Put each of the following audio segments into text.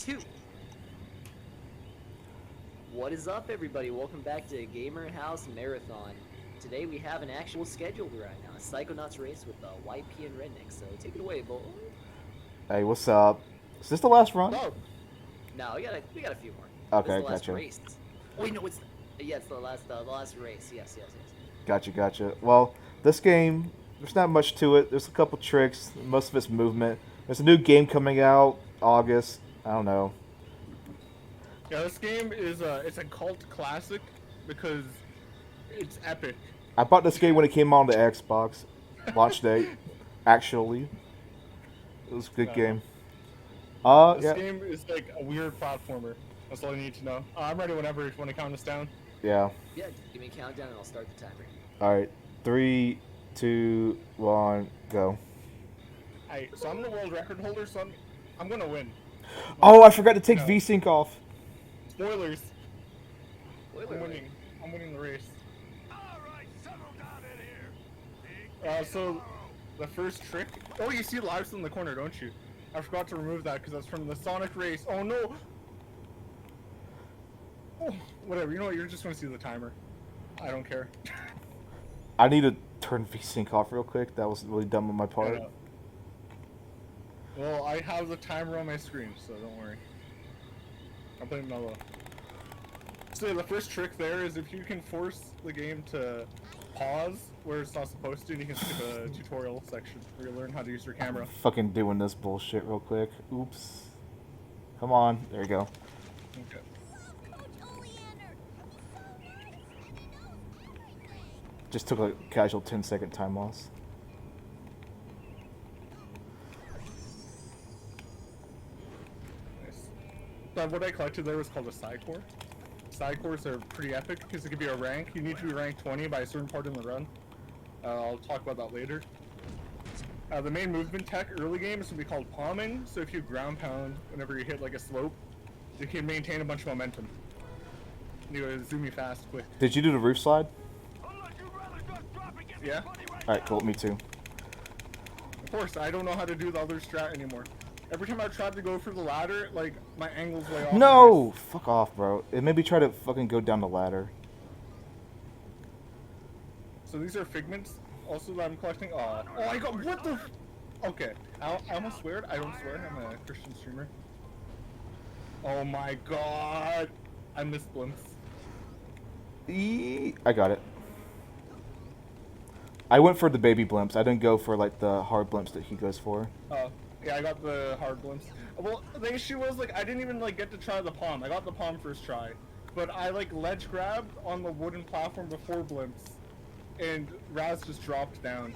2. What is up, everybody? Welcome back to Gamerhouse Marathon. Today we have an actual schedule right now, a Psychonauts race with YP and Redneck. So take it away, boy. Hey, what's up? Is this the last run? No, we got a few more. Okay, this is the last gotcha. race. Wait, no, it's the last race. Yes. Gotcha. Well, this game, there's not much to it. There's a couple tricks. Most of it's movement. There's a new game coming out August. I don't know. Yeah, this game is it's a cult classic because it's epic. I bought this game when it came on the Xbox launch date. Actually, it was a good game. This game is like a weird platformer. That's all you need to know. I'm ready whenever if you want to count us down. Yeah. Yeah, give me a countdown and I'll start the timer. All right. 3, 2, 1, go. Hey, so I'm the world record holder, so I'm gonna win. Oh, I forgot to take VSync off. Spoilers. Spoiler. I'm winning the race. So the first trick. Oh, you see lives in the corner, don't you? I forgot to remove that because that's from the Sonic race. Oh no. Oh, whatever. You know what? You're just gonna see the timer. I don't care. I need to turn VSync off real quick. That was really dumb on my part. Well, I have the timer on my screen, so don't worry. I'll play mellow. So the first trick there is if you can force the game to pause where it's not supposed to, and you can skip a tutorial section where you learn how to use your camera. Fucking doing this bullshit real quick. Oops. Come on. There you go. Okay. Just took a casual 10-second time loss. Nice. So what I collected there was called a Psycore. Psycores are pretty epic because it could be a rank. You need to be ranked 20 by a certain part in the run. I'll talk about that later. The main movement tech early game is going to be called palming. So if you ground pound whenever you hit like a slope, you can maintain a bunch of momentum. You go zoomy fast, quick. Did you do the roof slide? Yeah? Alright, cool. Me too. Of course, I don't know how to do the other strat anymore. Every time I've tried to go for the ladder, like, my angle's way off. No! Fuck off, bro. It made me try to fucking go down the ladder. So these are figments, also that I'm collecting. Oh, I got, what the? Okay, I almost swear. I don't swear, I'm a Christian streamer. Oh my god. I missed blimps. I got it. I went for the baby blimps. I didn't go for, like, the hard blimps that he goes for. Oh, yeah, I got the hard blimps. Well, the issue was, like, I didn't even, like, get to try the palm. I got the palm first try. But I, like, ledge grabbed on the wooden platform before blimps. And Raz just dropped down.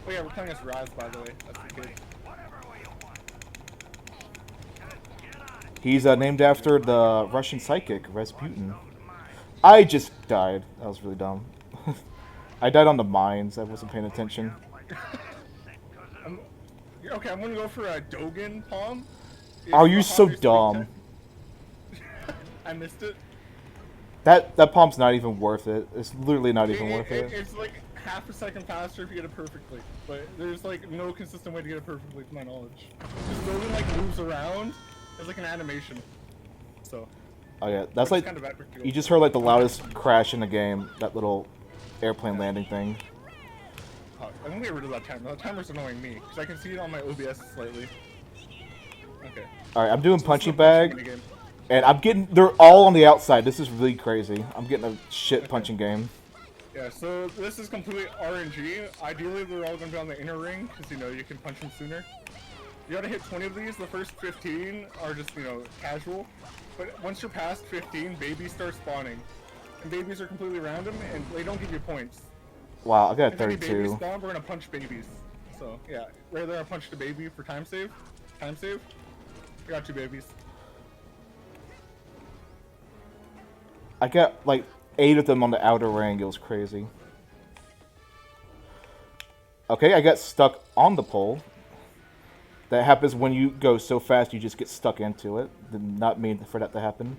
Oh yeah, we're playing as Raz, by the way. That's the kid. He's named after the Russian psychic, Rasputin. I just died. That was really dumb. I died on the mines. I wasn't paying attention. Okay, I'm gonna go for a Dogen palm. Oh, you're so dumb. I missed it. That palm's not even worth it. It's literally not even worth it. It's like half a second faster if you get it perfectly. But there's like no consistent way to get it perfectly to my knowledge. Just Dogen like moves around. It's like an animation. So. Oh yeah, that's like, kind of epic. you just heard like the loudest crash in the game. That little airplane landing thing. I'm gonna get rid of that timer. That timer's annoying me, because I can see it on my OBS slightly. Okay. Alright, I'm doing punching bag, and they're all on the outside. This is really crazy. I'm getting a shit punching game. Yeah, so this is completely RNG. Ideally, they're all gonna be on the inner ring, because, you know, you can punch them sooner. You gotta hit 20 of these. The first 15 are just, you know, casual. But once you're past 15, babies start spawning. And babies are completely random, and they don't give you points. Wow, I got If any 32. babies spawn, we're gonna punch babies. So, yeah. Right there, I punched a baby for time save. Time save. I got 2 babies. I got like 8 of them on the outer ring. It was crazy. Okay, I got stuck on the pole. That happens when you go so fast you just get stuck into it. Did not mean for that to happen.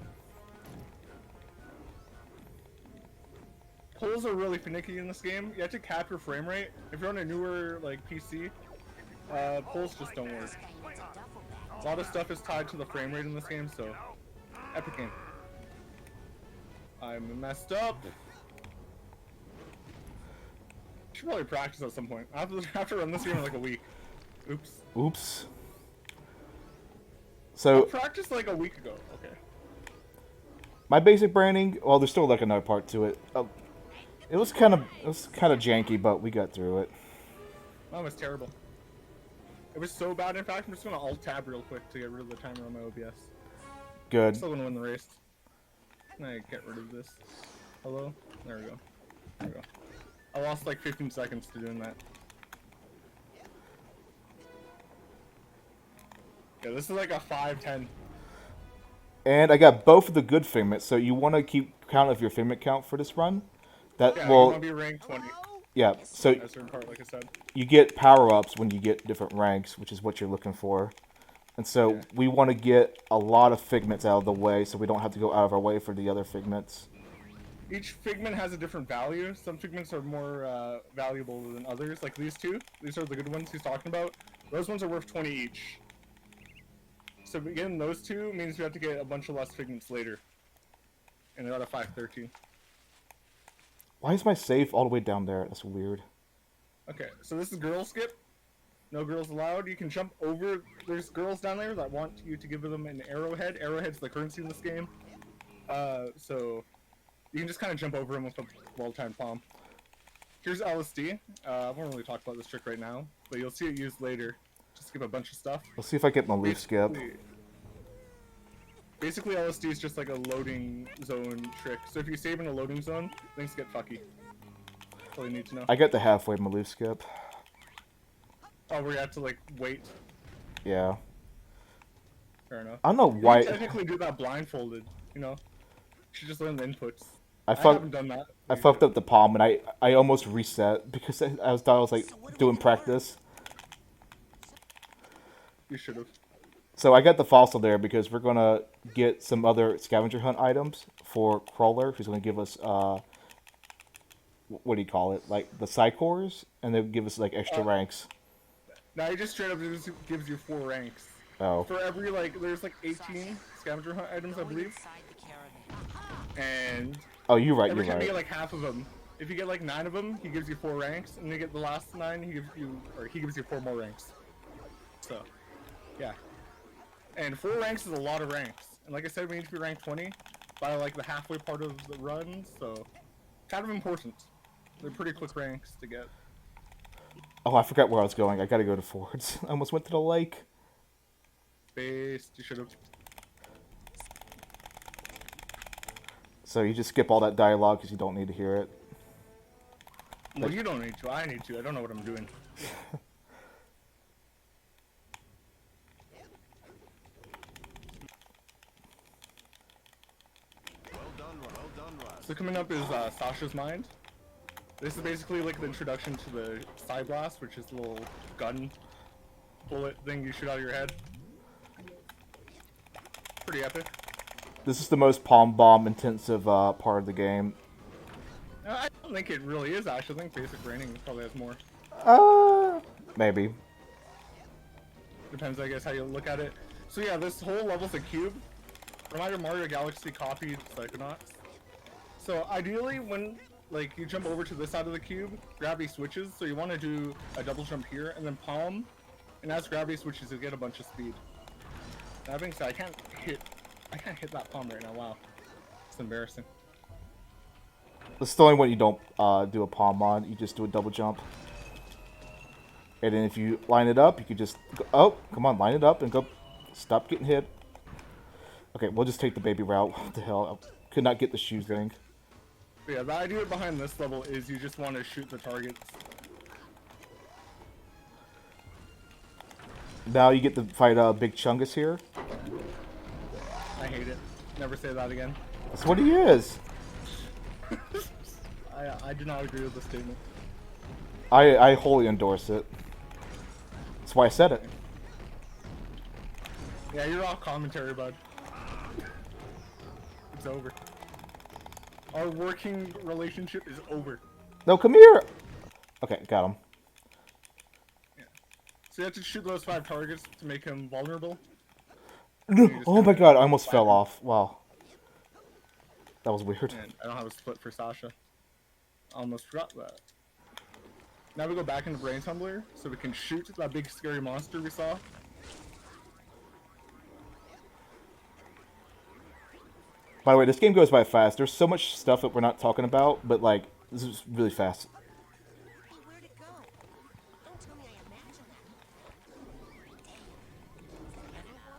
Poles are really finicky in this game. You have to cap your frame rate. If you're on a newer like PC, poles just don't work. A lot of stuff is tied to the frame rate in this game, so epic game. I'm messed up. Should probably practice at some point. I have to run this game in like a week. Oops. Oops. I So practiced like a week ago. Okay. my basic branding, well, there's still like another part to it. It was kind of janky, but we got through it. That was terrible. It was so bad. In fact, I'm just gonna alt tab real quick to get rid of the timer on my OBS. Good. I'm still gonna win the race. I get rid of this. Hello? There we go. There we go. I lost like 15 seconds to doing that. Yeah, this is like a 5-10. And I got both of the good figments, so you want to keep count of your figment count for this run. That Yeah, will, you wanna be ranked 20 yeah. So at a certain part, like I said. you get power-ups when you get different ranks, which is what you're looking for. And so Yeah. we want to get a lot of figments out of the way, so we don't have to go out of our way for the other figments. Each figment has a different value. Some figments are more valuable than others. Like these two. These are the good ones he's talking about. Those ones are worth 20 each. So getting those two means we have to get a bunch of less figments later. And they're at a 513. Why is my save all the way down there? That's weird. Okay, so this is girl skip. No girls allowed. You can jump over. There's girls down there that want you to give them an arrowhead. Arrowhead's the currency in this game. So you can just kind of jump over them with a well-timed palm. Here's LSD. I won't really talk about this trick right now, but you'll see it used later. Just skip a bunch of stuff. Let's see if I get my leaf skip. Basically, LSD is just like a loading zone trick. So if you save in a loading zone, things get fucky. That's all you need to know. I got the halfway my leaf skip. Oh, where you have to like wait. Yeah. Fair enough. I don't know You why. can technically do that blindfolded, you know? You should just learn the inputs. I haven't done that. I fucked up the palm, and I almost reset because I thought I was like doing practice. You should have. So I got the fossil there because we're gonna get some other scavenger hunt items for Crawler, who's gonna give us what do you call it? Like the Psychors, and they'll give us like extra ranks. Now he just straight up gives you 4 ranks. Oh. For every there's like 18 scavenger hunt items, I believe. And Oh, you're right. every You're time you right. get like half of them, if you get like 9 of them, he gives you 4 ranks, and you get the last 9, he gives you 4 more ranks. So, yeah. And 4 ranks is a lot of ranks. And like I said, we need to be ranked 20 by like the halfway part of the run, so kind of important. They're pretty quick ranks to get. Oh, I forgot where I was going. I gotta go to Fords. I almost went to the lake. Based, you should have. So you just skip all that dialogue because you don't need to hear it. Well, you don't need to. I need to. I don't know what I'm doing. So coming up is Sasha's Mind. This is basically like the introduction to the Side Blast, which is the little gun bullet thing you shoot out of your head. Pretty epic. This is the most palm bomb intensive part of the game. I don't think it really is, actually. I think basic branding probably has more. Maybe. Depends, I guess, how you look at it. So yeah, this whole level's a cube. Reminder Mario Galaxy copied Psychonauts. So ideally, when like you jump over to this side of the cube, gravity switches. So you want to do a double jump here and then palm, and as gravity switches, you get a bunch of speed. That being said, I can't hit that palm right now. Wow, it's embarrassing. This is the only one you don't do a palm on. You just do a double jump. And then if you line it up, you could just go, oh, come on, line it up and go. Stop getting hit. Okay, we'll just take the baby route. What the hell? I could not get the shoe thing. But yeah, the idea behind this level is you just want to shoot the targets. Now you get to fight Big Chungus here. I hate it. Never say that again. That's what he is. I do not agree with the statement. I wholly endorse it. That's why I said it. Yeah, you're off commentary, bud. It's over. Our working relationship is over. No, come here. Okay, got him. Yeah. So you have to shoot those 5 targets to make him vulnerable. Oh my god, I almost fell off. Wow. That was weird. And I don't have a split for Sasha. Almost forgot that. Now we go back into Brain Tumbler, so we can shoot that big scary monster we saw. By the way, this game goes by fast. There's so much stuff that we're not talking about, but like, this is really fast. Hey, where'd it go? Don't tell me I imagined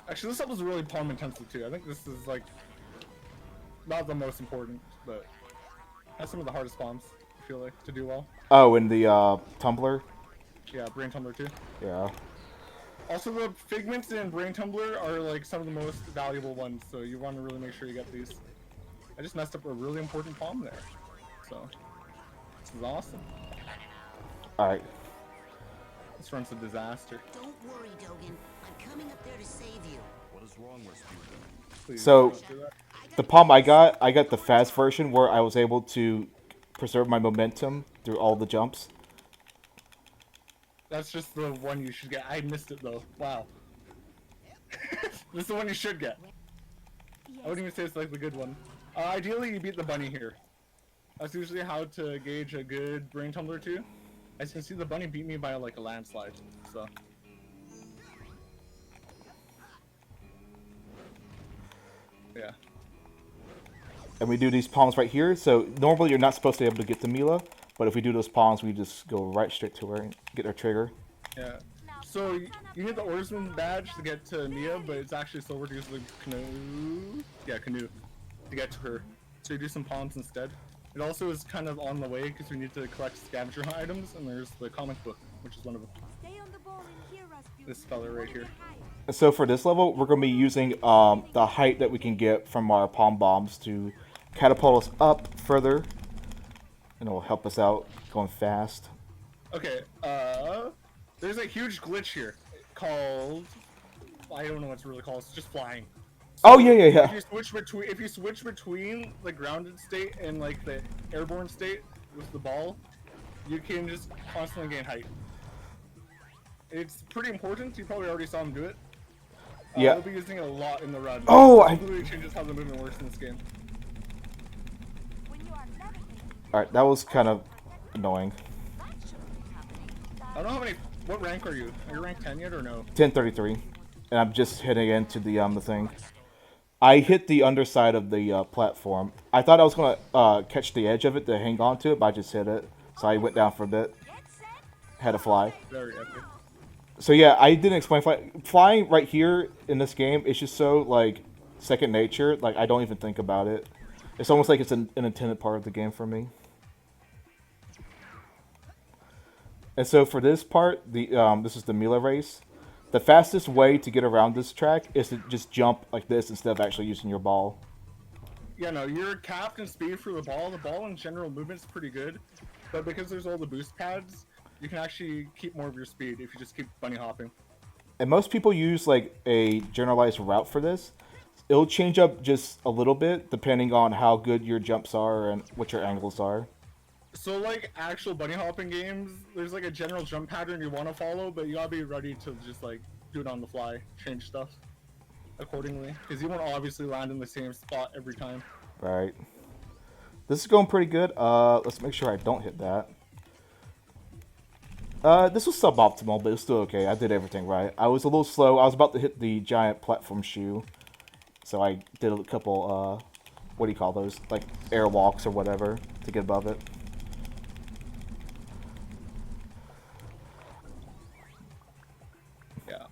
that. Actually, this level is really palm intensive too. I think this is like not the most important, but has some of the hardest bombs. I feel like to do well. Oh, and the tumbler. Yeah, Brain Tumbler too. Yeah. Also, the figments in Brain Tumbler are like some of the most valuable ones, so you want to really make sure you get these. I just messed up a really important palm there, so this is awesome. All right. This run's a disaster. Don't worry, Dogen. I'm coming up there to save you. What is wrong with you? Please So- don't do that. The palm I got the fast version where I was able to preserve my momentum through all the jumps. That's just the one you should get. I missed it though. Wow. This is the one you should get. I wouldn't even say it's like the good one. Ideally, you beat the bunny here. That's usually how to gauge a good Brain Tumbler too. As you can see, the bunny beat me by like a landslide. So. Yeah. And we do these palms right here. So normally you're not supposed to be able to get to Mila, but if we do those palms, we just go right straight to her and get her trigger. Yeah. So you need the oarsman badge to get to Mia, but it's actually silver to use the canoe. Yeah, canoe to get to her. So you do some palms instead. It also is kind of on the way because we need to collect scavenger hunt items, and there's the comic book, which is one of them. Stay on the ball and hear us, This fella right here. So for this level, we're going to be using the height that we can get from our palm bombs to catapult us up further, and it will help us out going fast. Okay, there's a huge glitch here called, I don't know what it's really called, it's just flying. Oh, yeah, yeah, yeah. If you switch between the grounded state and like the airborne state with the ball, you can just constantly gain height. It's pretty important. You probably already saw him do it. Yeah. We'll be using it a lot in the run. Oh, It really changes how the movement works in this game. When you are levitating, Alright, that was kind of annoying. that shouldn't be happening. I don't know how many. What rank are you? Are you rank 10 yet or no? 1033. And I'm just hitting into the thing. I hit the underside of the platform. I thought I was going to catch the edge of it to hang on to it, but I just hit it. So I went down for a bit. Get set. Had to fly. Very epic. So yeah, I didn't explain flying right here in this game. It's just so like second nature. Like I don't even think about it. It's almost like it's an intended part of the game for me. And so for this part, the this is the Mila race. The fastest way to get around this track is to just jump like this instead of actually using your ball. Yeah, no, you're capped in speed for the ball. The ball in general movement's pretty good, but because there's all the boost pads, you can actually keep more of your speed if you just keep bunny hopping. And most people use like a generalized route for this. It'll change up just a little bit depending on how good your jumps are and what your angles are. So like actual bunny hopping games, there's like a general jump pattern you want to follow, but you gotta be ready to just like do it on the fly, change stuff accordingly, because you won't obviously land in the same spot every time. Right. This is going pretty good. Let's make sure I don't hit that. This was suboptimal, but it's still okay. I did everything right. I was a little slow. I was about to hit the giant platform shoe. So I did a couple, what do you call those? Like airwalks or whatever to get above it. Yeah.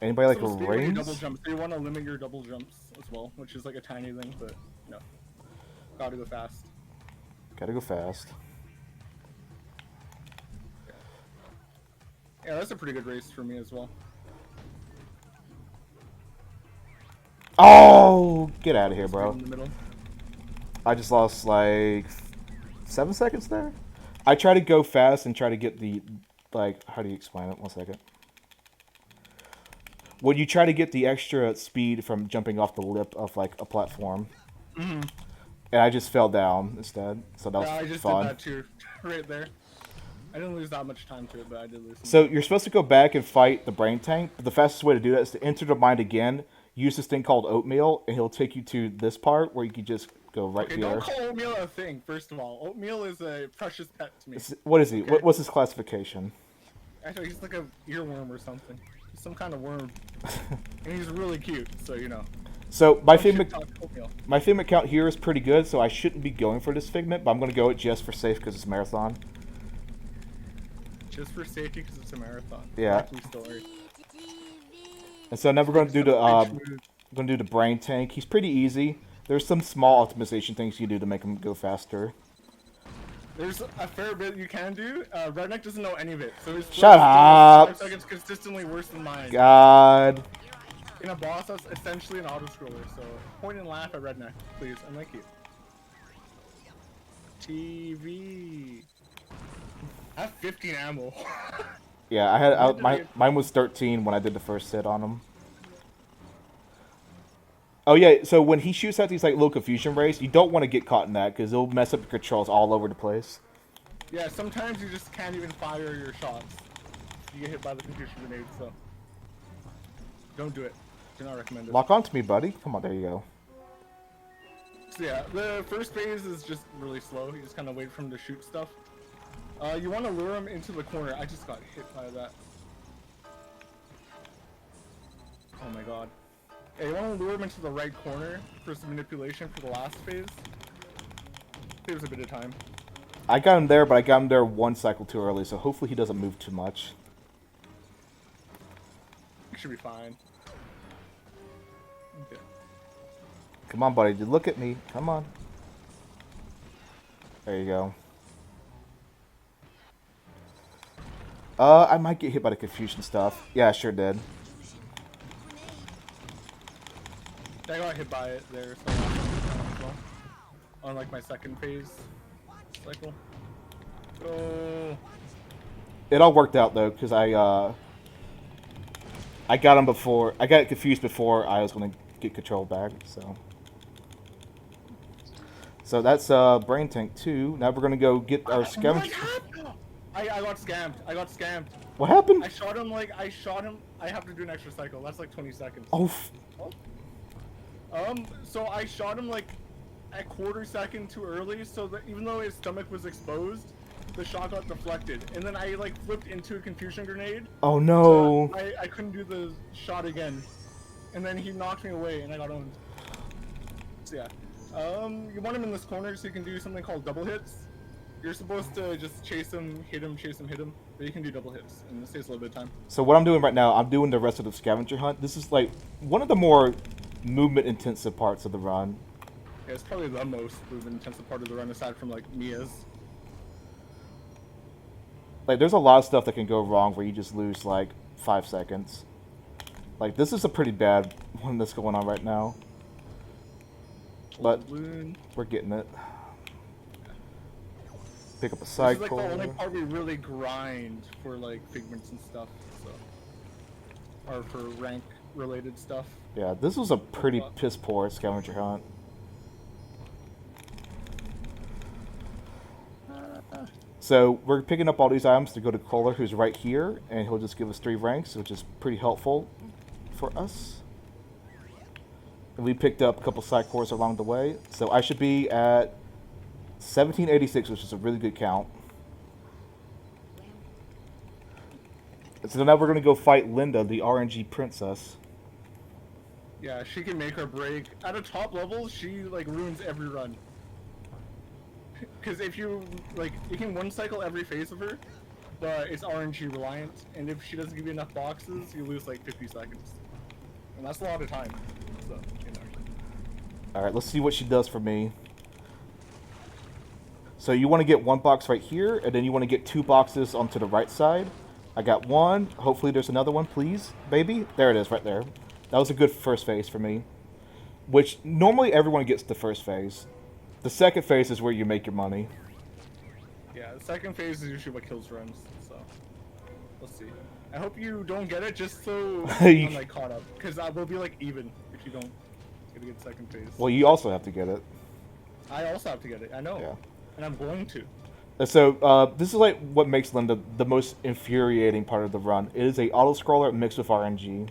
Anybody like So speed when you rings? double jump, so you want to limit your double jumps as well, which is like a tiny thing, but no. Gotta go fast. Gotta go fast. Yeah, that's a pretty good race for me as well. Oh, get out of here, bro. In the middle. I just lost like 7 seconds there. I try to go fast and try to get the, like, how do you explain it? 1 second. When you try to get the extra speed from jumping off the lip of like a platform. Mm-hmm. And I just fell down instead. So that was Yeah, I just fun. did that too, right there. I didn't lose that much time to it, but I did lose some. So you're supposed to go back and fight the brain tank, but the fastest way to do that is to enter the mind again, use this thing called oatmeal, and he'll take you to this part where you can just go right Okay, here. don't call oatmeal a thing. First of all, oatmeal is a precious pet to me. What is he? Okay. What's his classification? Actually, he's like a earworm or something. He's some kind of worm, and he's really cute. So you know. So my Don't shit figment, talk oatmeal. my figment count here is pretty good, so I shouldn't be going for this figment, but I'm gonna go it just for safe because it's marathon. Just for safety, because it's a marathon. Yeah. True story. And so now we're gonna do the Bench move. gonna do the brain tank. He's pretty easy. There's some small optimization things you do to make him go faster. There's a fair bit you can do. Redneck doesn't know any of it, so his Shut up. 5 seconds consistently worse than mine. God. In a boss, that's essentially an auto-scroller, so point and laugh at Redneck, please, and thank you. TV. I have 15 ammo. Yeah, I had mine was 13 when I did the first hit on him. Oh yeah, so when he shoots out these like little confusion rays, you don't want to get caught in that because it'll mess up your controls all over the place. Yeah, sometimes you just can't even fire your shots. You get hit by the confusion grenade, so don't do it. Do not recommend it. Lock onto me, buddy. Come on, there you go. So yeah, the first phase is just really slow. You just kind of wait for him to shoot stuff. You want to lure him into the corner. I just got hit by that. Oh my god. Yeah, you want to lure him into the right corner for some manipulation for the last phase. Saves a bit of time. I got him there, but I got him there one cycle too early, so hopefully he doesn't move too much. You should be fine. Okay. Come on, buddy. Look at me. Come on. There you go. I might get hit by the confusion stuff. Yeah, I sure did. I got hit by it there, so on like my second phase cycle. Go. It all worked out though, because I got him before. I got confused before I was going to get control back. So that's brain tank 2. Now we're going to go get our scavenger. I got scammed. I got scammed. What happened? I shot him. I have to do an extra cycle. That's like 20 seconds. Oh. So I shot him like a quarter second too early, so that even though his stomach was exposed, the shot got deflected, and then I like flipped into a confusion grenade. Oh no. So I couldn't do the shot again, and then he knocked me away, and I got owned. So yeah, you want him in this corner so you can do something called double hits. You're supposed to just chase him, hit him, chase him, hit him, but you can do double hits, and this takes a little bit of time. So what I'm doing right now, I'm doing the rest of the scavenger hunt. This is like one of the more movement intensive parts of the run. Yeah, it's probably the most movement intensive part of the run aside from like Mia's. Like there's a lot of stuff that can go wrong where you just lose like 5 seconds. Like this is a pretty bad one that's going on right now. But we're getting it. Pick up a cycle. This is like the only part we really grind for like figments and stuff, so. Or for rank related stuff. Yeah, this was a pretty piss poor scavenger hunt. So we're picking up all these items to go to Kohler, who's right here, and he'll just give us 3 ranks, which is pretty helpful for us. And we picked up a couple side cores along the way, so I should be at 1786, which is a really good count. So now we're going to go fight Linda, the RNG princess. Yeah, she can make or break. At a top level, she like ruins every run. Because if you like, you can one cycle every phase of her, but it's RNG reliant, and if she doesn't give you enough boxes, you lose like 50 seconds, and that's a lot of time. So, you know. All right, let's see what she does for me. So you want to get 1 box right here, and then you want to get 2 boxes onto the right side. I got 1. Hopefully there's another one, please, baby. There it is, right there. That was a good first phase for me. Which, normally everyone gets the first phase. The second phase is where you make your money. Yeah, the second phase is usually what kills runs, so. Let's see. I hope you don't get it just so I'm like caught up. Because I will be like even if you don't get second phase. Well, you also have to get it. I also have to get it, I know. Yeah. And I'm going to. So, this is like what makes Linda the most infuriating part of the run. It is a auto-scroller mixed with RNG.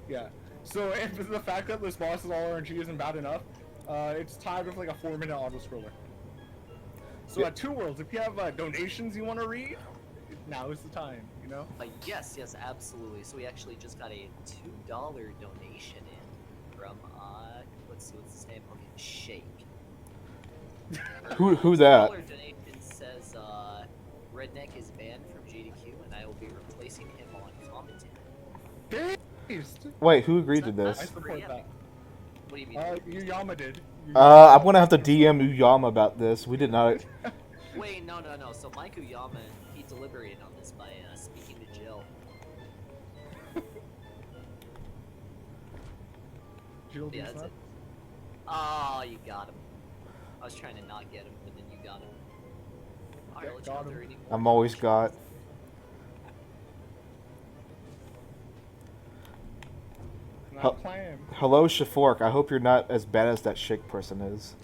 Yeah. So if the fact that this boss is all RNG isn't bad enough, it's tied with like a 4-minute auto-scroller. So Yeah. at Two Worlds, if you have donations you want to read, now is the time, you know? Yes, absolutely. So we actually just got a $2 donation in from, let's see, what's his name? Okay, Shake. Who that? $2 donation says, Redneck is banned from GDQ, and I will be replacing him on commentary. Based. Wait, who agreed to I this? support that. What do you mean? Yuyama did. I'm gonna have to DM Uyama about this. We did not. Wait, no. So Mike Uyama, he deliberated on this by speaking to Jill. Jill Yeah, that's Diesel? it. Oh, you got him. I was trying to not get him, but then you got him. Alright, Yeah, let's got go him. 30. I'm always got. Not playing. Hello, Shafork. I hope you're not as bad as that Shake person is.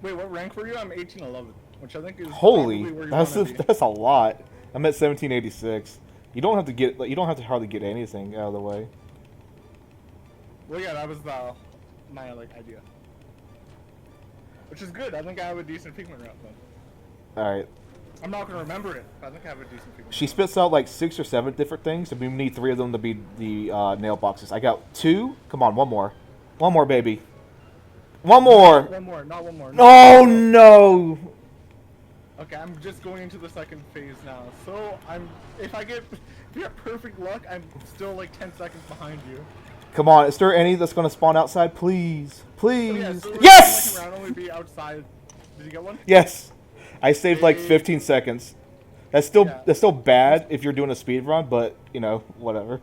Wait, what rank were you? I'm 1811, which I think is Holy, probably where you that's wanna be. that's a lot. I'm at 1786. You don't have to get. You don't have to hardly get anything out of the way. Well, yeah, that was my idea. Which is good. I think I have a decent pigment route then. All right. I'm not gonna remember it, but I think I have a decent pigment. She spits out like 6 or 7 different things, and we need 3 of them to be the nail boxes. I got 2. Come on, one more. One more, baby. One more. One more, not one more. Oh no! Okay, I'm just going into the second phase now. So if I get perfect luck, I'm still like 10 seconds behind you. Come on, is there any that's gonna spawn outside? Please, please. Oh, yeah, so Yes! The second round only be outside. Did you get one? Yes. I saved like 15 seconds. That's still Yeah. bad if you're doing a speed run, but you know, whatever.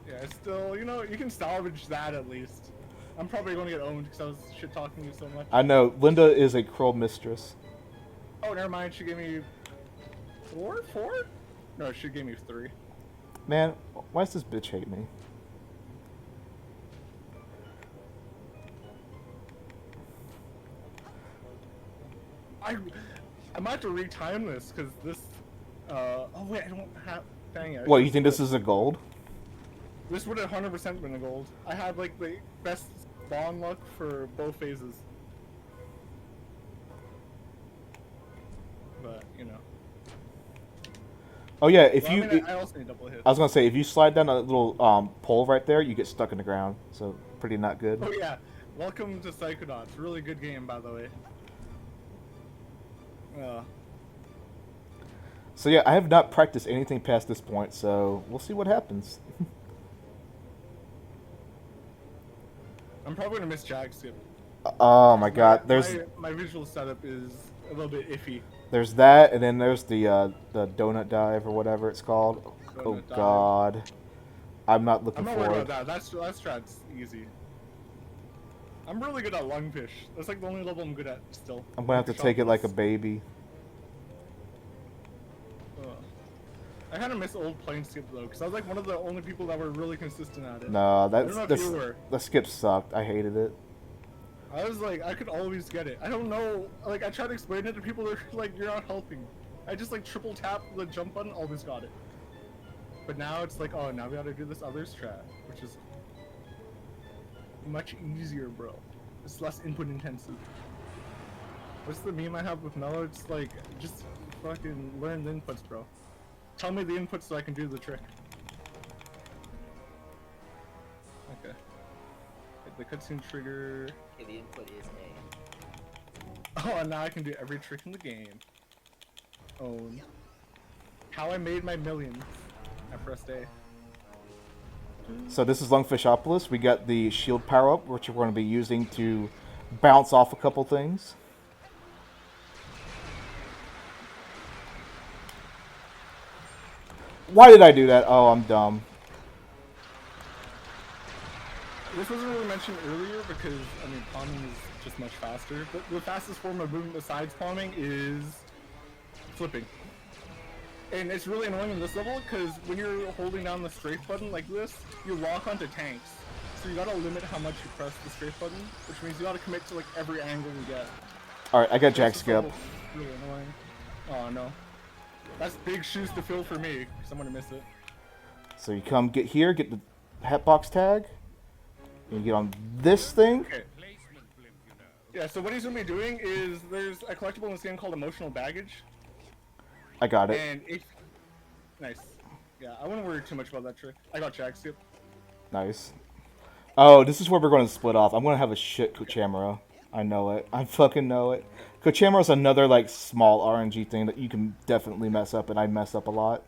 Yeah, it's still, you know, you can salvage that at least. I'm probably going to get owned because I was shit talking you so much. I know Linda is a cruel mistress. Oh, never mind. She gave me 4? No, she gave me 3. Man, why does this bitch hate me? I might have to retime this because this. Oh wait, I don't have. Dang it. What, you think this is a gold? This would have 100% been a gold. I had like the best spawn luck for both phases. But you know. Oh yeah, if Well, you. I mean, I also need double hit. I was gonna say, if you slide down a little pole right there, you get stuck in the ground. So pretty not good. Oh yeah, welcome to Psychonauts. Really good game, by the way. So yeah, I have not practiced anything past this point, so we'll see what happens. I'm probably gonna miss Jag skip. Oh my god, there's my visual setup is a little bit iffy. there's that, and then there's the donut dive or whatever it's called. Oh Donut dive. god, I'm not I'm looking not worried forward. about that. That strat's easy. I'm really good at lungfish. That's like the only level I'm good at still. I'm gonna have to take it like a baby. I kind of miss old plane skip though, because I was like one of the only people that were really consistent at it. No, I don't know if you were. the skip sucked. I hated it. I was like, I could always get it. I don't know, like I tried to explain it to people that are like, you're not helping. I just like triple tap the jump button, always got it. But now it's like, oh, now we gotta do this other strat, which is much easier, bro. It's less input intensive. What's the meme I have with Mello? It's like, just fucking learn the inputs, bro. Tell me the inputs so I can do the trick. Okay. Hit the cutscene trigger. Okay, the input is A. Oh, and now I can do every trick in the game. Own. How I made my millions. I pressed A. So this is Lungfishopolis. We got the shield power up, which we're going to be using to bounce off a couple things. Why did I do that? Oh, I'm dumb. This wasn't really mentioned earlier because, I mean, palming is just much faster. But the fastest form of movement besides palming is flipping. And it's really annoying in this level because when you're holding down the strafe button like this, you lock onto tanks. So you gotta limit how much you press the strafe button, which means you gotta commit to like every angle you get. Alright, I got jack This is skip. so really annoying. Oh no. That's big shoes to fill for me. Someone to miss it. So you come get here, get the hitbox tag, and you get on this thing. Okay. Yeah, so what he's gonna be doing is there's a collectible in this game called emotional baggage. I got it. And if nice. Yeah, I wouldn't worry too much about that trick. I got jack skip. Nice. Oh, this is where we're going to split off. I'm going to have a shit Kuchamara. I know it. I fucking know it. Kuchamara's another, like, small RNG thing that you can definitely mess up, and I mess up a lot.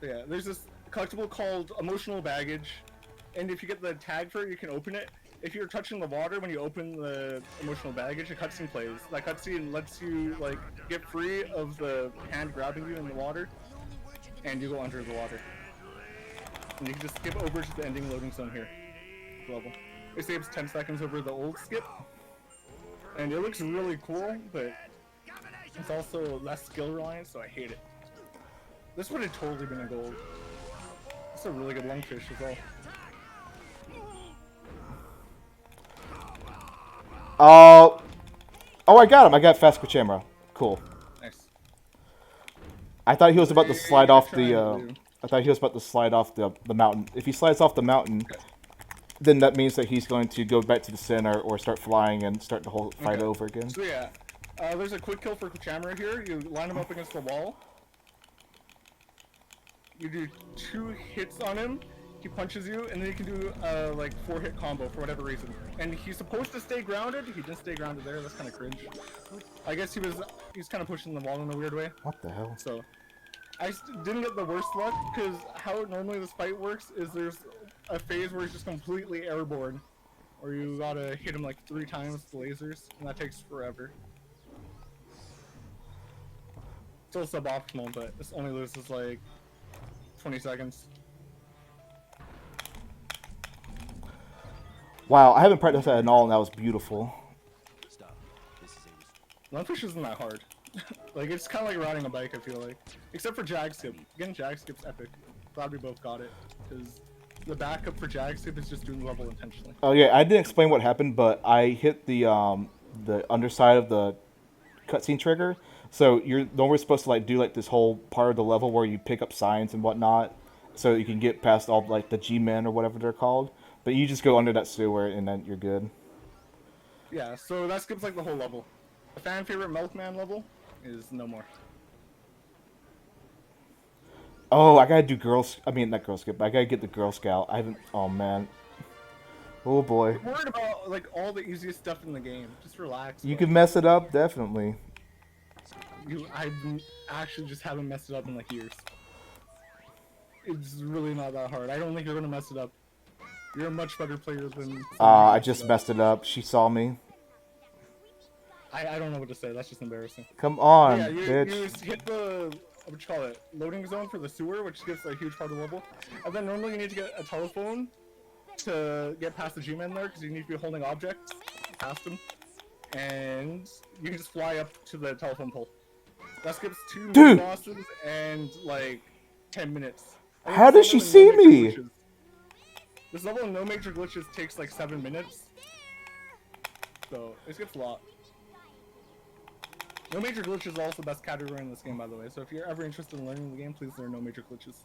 Yeah, there's this collectible called emotional baggage, and if you get the tag for it, you can open it. If you're touching the water when you open the emotional baggage, a cutscene plays. That cutscene lets you, like, get free of the hand grabbing you in the water, and you go under the water. And you can just skip over to the ending loading zone here. Level. It saves 10 seconds over the old skip. And it looks really cool, but it's also less skill reliant, so I hate it. This would have totally been a gold. It's a really good lungfish as well. Oh, I got him. I got fast Kuchamara. Cool. Nice. I thought he was about to What are slide you off trying the. to do? I thought he was about to slide off the mountain. If he slides off the mountain, then that means that he's going to go back to the center or start flying and start the whole fight over again. So yeah, there's a quick kill for Kuchamara here. You line him up against the wall. You do 2 hits on him. He punches you, and then you can do like 4-hit combo for whatever reason. And he's supposed to stay grounded. He didn't stay grounded there. That's kind of cringe. I guess he's kind of pushing the wall in a weird way. What the hell? So I didn't get the worst luck because how normally this fight works is there's a phase where he's just completely airborne, or you gotta hit him like 3 times with the lasers, and that takes forever. Still suboptimal, but this only loses like 20 seconds. Wow, I haven't practiced that at all, and that was beautiful. Lungfish isn't that hard. Like, it's kind of like riding a bike, I feel like. Except for Jag Skip. Getting Jag Skip's epic. Glad we both got it. Because the backup for Jag Skip is just doing the level intentionally. Oh yeah, I didn't explain what happened, but I hit the underside of the cutscene trigger. So you're normally supposed to like do like this whole part of the level where you pick up signs and whatnot, so you can get past all like the G-men or whatever they're called. But you just go under that sewer and then you're good. Yeah, so that skips like the whole level. The fan favorite Milkman level is no more. Oh, I gotta do not Girl Skip, but I gotta get the Girl Scout. I haven't, oh man. Oh boy. I'm worried about like all the easiest stuff in the game. Just relax. You bro. can mess it up, definitely. I actually just haven't messed it up in like years. It's really not that hard. I don't think you're gonna mess it up. You're a much better player than. I just messed it up. She saw me. I don't know what to say. That's just embarrassing. Come on, Yeah, you bitch. hit the what you call it loading zone for the sewer, which gives a huge part of the level. And then normally you need to get a telephone to get past the G-men there because you need to be holding objects past them, and you can just fly up to the telephone pole. That skips 2 Dude! bosses and like 10 minutes. I think How did this she level see with no major me? glitches- This level of no major glitches takes like 7 minutes, so it skips a lot. No major glitches is also the best category in this game, by the way. So if you're ever interested in learning the game, please learn no major glitches.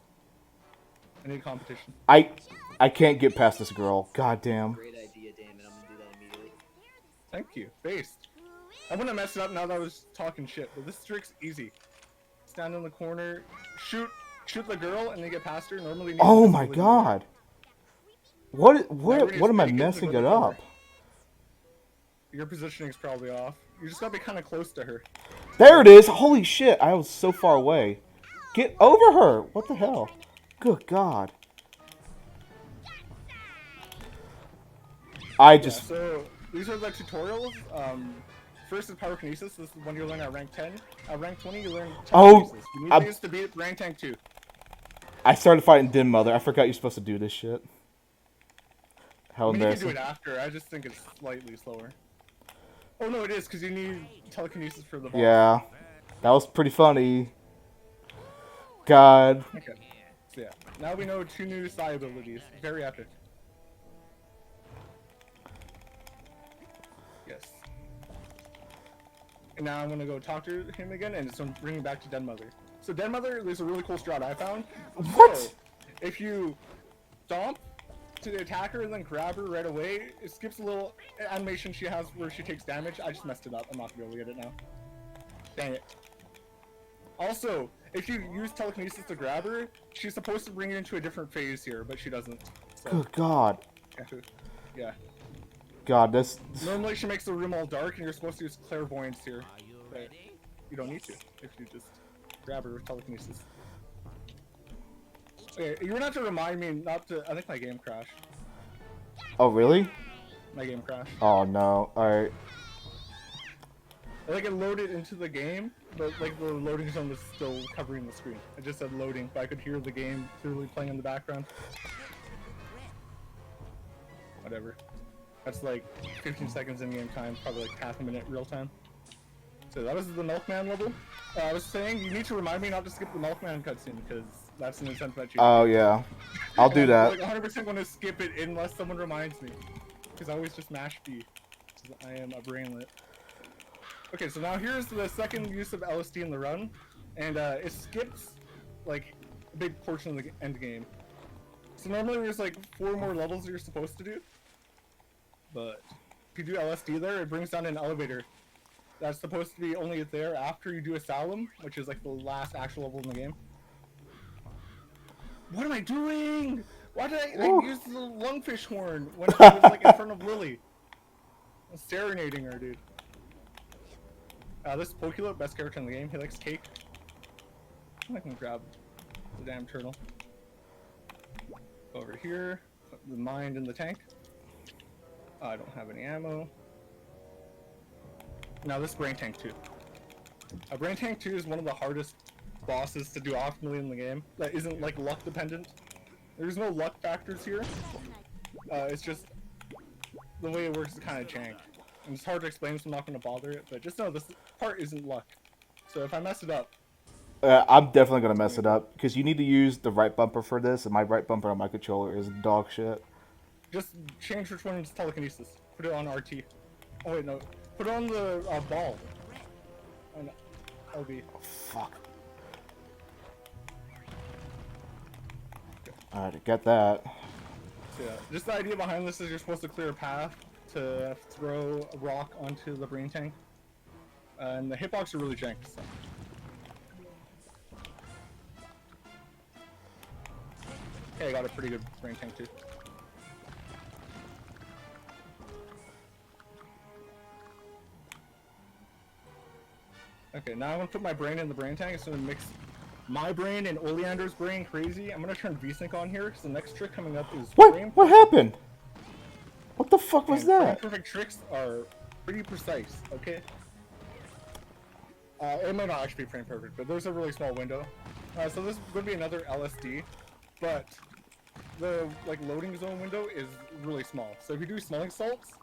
I need competition. I can't get past this girl. God damn. Great idea, Damon. I'm gonna do that immediately. Thank you. Based. I wouldn't have messed it up now that I was talking shit, but this trick's easy. Stand in the corner, shoot the girl, and then get past her. Normally, you need Oh to my just god. What Everybody's am I taking the messing good it up? Your positioning's probably off. You just gotta be kind of close to her. There it is. Holy shit. I was so far away. Get over her. What the hell? Good god. I just So these are the tutorials. First is pyrokinesis. This is when you learn at rank 10. At rank 20, you learn telekinesis. You need these to beat rank tank 2. I started fighting Dim Mother. I forgot you're supposed to do this shit. How I mean, you can do embarrassing. it after. I just think it's slightly slower. Oh no, it is because you need telekinesis for the boss. Yeah. That was pretty funny. God. Okay. So yeah, now we know 2 new Psy abilities. Very epic. Yes. And now I'm gonna go talk to him again, and it's gonna bring me back to Den Mother. So Den Mother, there's a really cool strat I found. What? So, if you stomp to the attacker and then grab her right away, it skips a little animation she has where she takes damage. I just messed it up. I'm not gonna be able to get it now. Dang it. Also, if you use telekinesis to grab her, she's supposed to bring you into a different phase here, but she doesn't. So, Good God. yeah. God, this. Normally she makes the room all dark and you're supposed to use clairvoyance here. But you don't need to if you just grab her with telekinesis. Okay, you're gonna have to remind me not to. I think my game crashed. Oh, really? My game crashed. Oh, no. Alright. I think it loaded into the game, but like the loading zone was still covering the screen. It just said loading, but I could hear the game clearly playing in the background. Whatever. That's like 15 seconds in game time, probably like half a minute real time. So that was the Milkman level. I was saying you need to remind me not to skip the Milkman cutscene because that's an incentive that you. Oh, yeah. I'll do that. I'm like 100% going to skip it unless someone reminds me, because I always just mash B. Because I am a brainlet. Okay, so now here's the second use of LSD in the run, and it skips like a big portion of the end game. So normally there's like 4 more levels you're supposed to do, but if you do LSD there, it brings down an elevator that's supposed to be only there after you do Asylum, which is like the last actual level in the game. What am I doing? Why did I use the lungfish horn when I was like in front of Lily? I'm serenading her, dude. This is Pokilo, best character in the game. He likes cake. I can grab the damn turtle. Over here, put the mind in the tank. I don't have any ammo. Now this Brain Tank 2. Brain Tank 2 is one of the hardest bosses to do optimally in the game. That isn't like luck dependent. There's no luck factors here. It's just the way it works is kind of jank. And it's hard to explain, so I'm not going to bother it. But just know this part isn't luck. So if I mess it up, I'm definitely going to mess it up because you need to use the right bumper for this, and my right bumper on my controller is dog shit. just change which one is telekinesis. Put it on RT. Oh wait, no. Put it on the ball. On LB. Oh, fuck. Alright, get that. So, yeah, just the idea behind this is you're supposed to clear a path to throw a rock onto the brain tank. And the hitbox are really jank. So. Okay, I got a pretty good brain tank too. Okay, now I'm gonna put my brain in the brain tank. It's gonna mix my brain and Oleander's brain crazy. I'm gonna turn VSync on here because the next trick coming up is What happened? What the fuck was that? Perfect tricks are pretty precise, okay? It might not actually be frame perfect, but there's a really small window. So this is going to be another LSD, but the loading zone window is really small. So if you do smelling salts,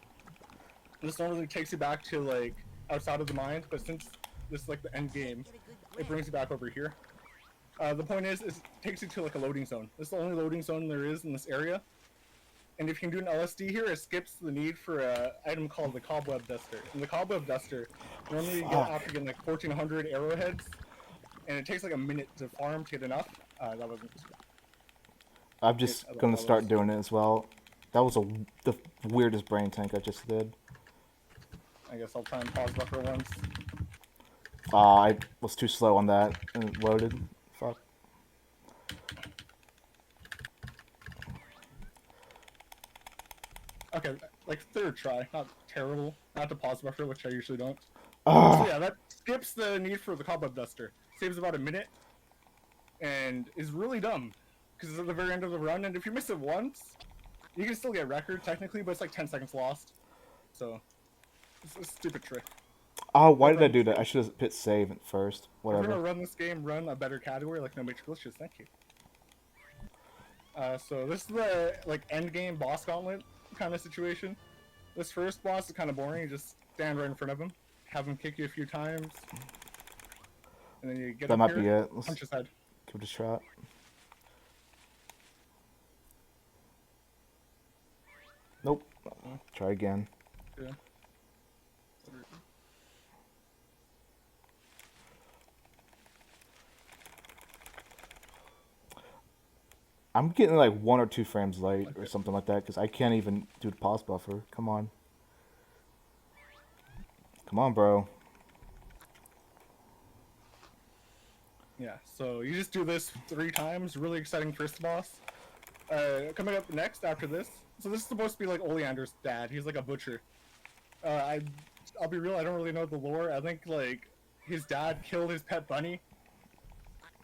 this normally takes you back to like outside of the mind, but since this is like the end game, it brings you back over here. The point is it takes you to like a loading zone. This is the only loading zone there is in this area. And if you can do an LSD here, it skips the need for an item called the Cobweb Duster. And the Cobweb Duster, normally you get after getting like 1,400 arrowheads, and it takes like a minute to farm to get enough. That wasn't. I'm just gonna start doing it as well. That was the weirdest brain tank I just did. I guess I'll try and pause buffer once. I was too slow on that and it loaded. Fuck. Okay, like third try, not terrible. Not to pause buffer, which I usually don't. So yeah, that skips the need for the Cobweb Duster. Saves about a minute, and is really dumb because it's at the very end of the run. And if you miss it once, you can still get record technically, but it's like 10 seconds lost. So it's a stupid trick. Oh, why did I do that? I should have hit save at first. If you're Whatever. gonna run this game, run a better category like no major glitches. Thank you. So this is the like end game boss gauntlet kind of situation. This first boss is kind of boring. You just stand right in front of him, have him kick you a few times, and then you get That up might here, be it. Let's punch his head. give it a shot. Nope. Try again. Yeah. I'm getting like 1 or 2 frames late or something like that because I can't even do the pause buffer. Come on. Come on, bro. Yeah, so you just do this 3 times. Really exciting first boss. Coming up next after this. So this is supposed to be like Oleander's dad. He's like a butcher. I'll be real. I don't really know the lore. I think like his dad killed his pet bunny,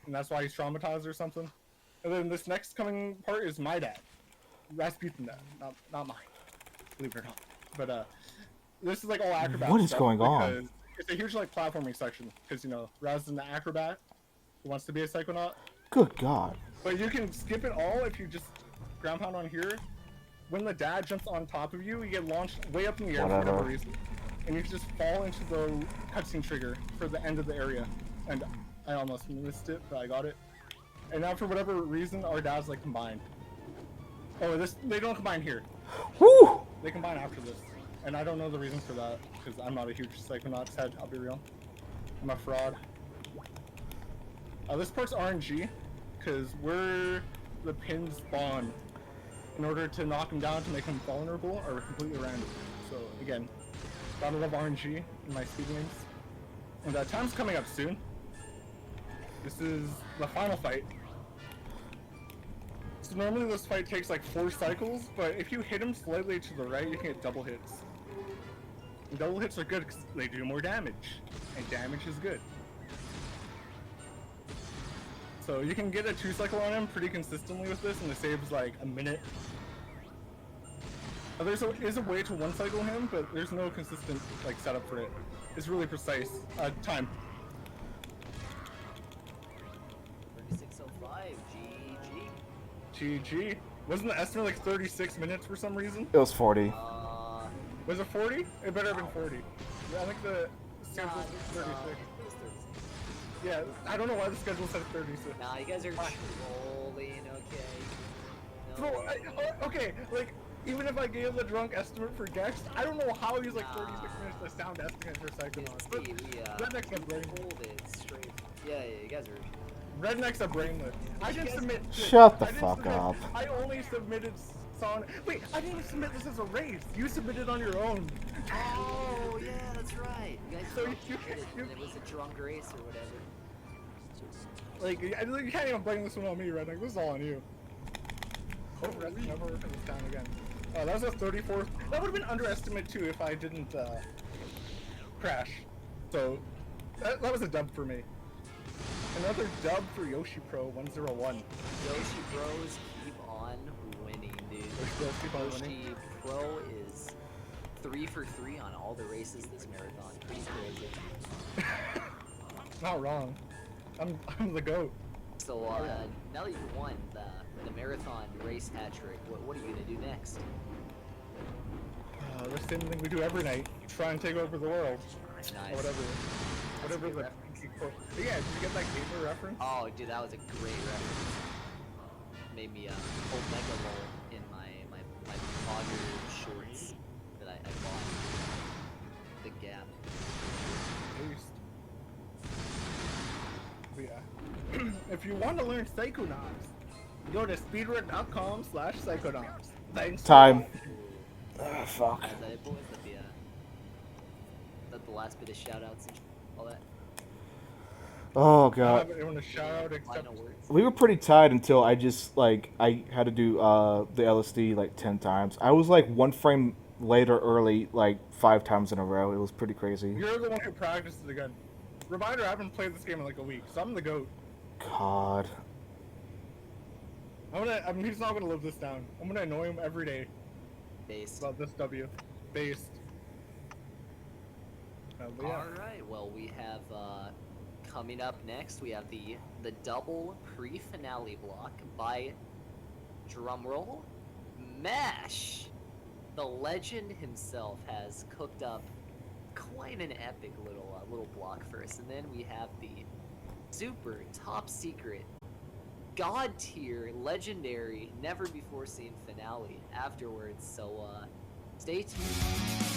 and that's why he's traumatized or something. And then this next coming part is my dad, Rasputin dad, not mine, believe it or not. But this is like all acrobat. What is stuff going on? because it's a huge like platforming section because you know Raz is an acrobat who wants to be a psychonaut. Good God. But you can skip it all if you just ground pound on here. When the dad jumps on top of you, you get launched way up in the air for whatever reason. And you just fall into the cutscene trigger for the end of the area. And I almost missed it, but I got it. And now for whatever reason, our dads like combined. Oh, they don't combine here. Woo! They combine after this. And I don't know the reason for that, because I'm not a huge Psychonauts head, I'll be real. I'm a fraud. This part's RNG, because where the pins spawn in order to knock him down to make him vulnerable are completely random. So again, gotta love RNG in my speed games. And time's coming up soon. This is the final fight. So normally this fight takes like 4 cycles, but if you hit him slightly to the right, you can get double hits. And double hits are good because they do more damage, and damage is good. So you can get a 2 cycle on him pretty consistently with this, and it saves like a minute. There is a way to 1 cycle him, but there's no consistent like setup for it. It's really precise. Time. 36:05. GG. GG. Wasn't the estimate like 36 minutes for some reason? It was 40. Was it 40? It better have been 40. Yeah, I think the schedule Nah, said 36. it was 36. Yeah, I don't know why the schedule said 36. Nah, you guys are trolling, okay? No. Bro, okay, like, even if I gave the drunk estimate for Gex, I don't know how he's like 36 minutes a sound estimate for Psychonauts. But Redneck's a brain. Hold it straight. Yeah, you guys are. Redneck's a brainless. I didn't submit. Shut the I didn't fuck submit- up. I only submitted Sonic. Wait, I didn't even submit this as a race. You submitted on your own. Oh, yeah, that's right. You guys So drunk you it, can't- and it was a drunk race or whatever. Like, you can't even blame this one on me, Redneck. This is all on you. Hope Redneck never work in this town again. That was a 34th. That would have been underestimate too if I didn't crash. So that was a dub for me. Another dub for Yoshi Pro 101. Yoshi Bros keep on winning, dude. Yoshi Bros keep on winning. Yoshi Pro is 3 for 3 on all the races this marathon. Pretty crazy. Not wrong. I'm the GOAT. So now that you've won the marathon race hat trick, what are you gonna do next? The same thing we do every night. Try and take over the world. Nice. Or whatever. That's a Whatever good the reference. Yeah, did you get that gamer reference? Oh, dude, that was a great reference. Made me pull Mega Roll in my Fogger shorts that I bought. The Gap. Yeah. If you want to learn Psychonauts, go to speedrun.com/Psychonauts. Thanks. Time. Ah, fuck. Is that it, boys? That the last bit of shoutouts and all that? Oh I don't have god. anyone to shout out except Final words? We were pretty tied until I just like I had to do the LSD like 10 times. I was like 1 frame later early like 5 times in a row. It was pretty crazy. you're the one who practiced it again. Reminder, I haven't played this game in like a week, so I'm the GOAT. God. He's not gonna live this down. I'm gonna annoy him every day Based. about this W. Based. But yeah. Alright, well we have coming up next we have the double pre-finale block by drumroll Mash. The legend himself has cooked up quite an epic little block for us, and then we have the super top secret god tier legendary never before seen finale afterwards, so stay tuned.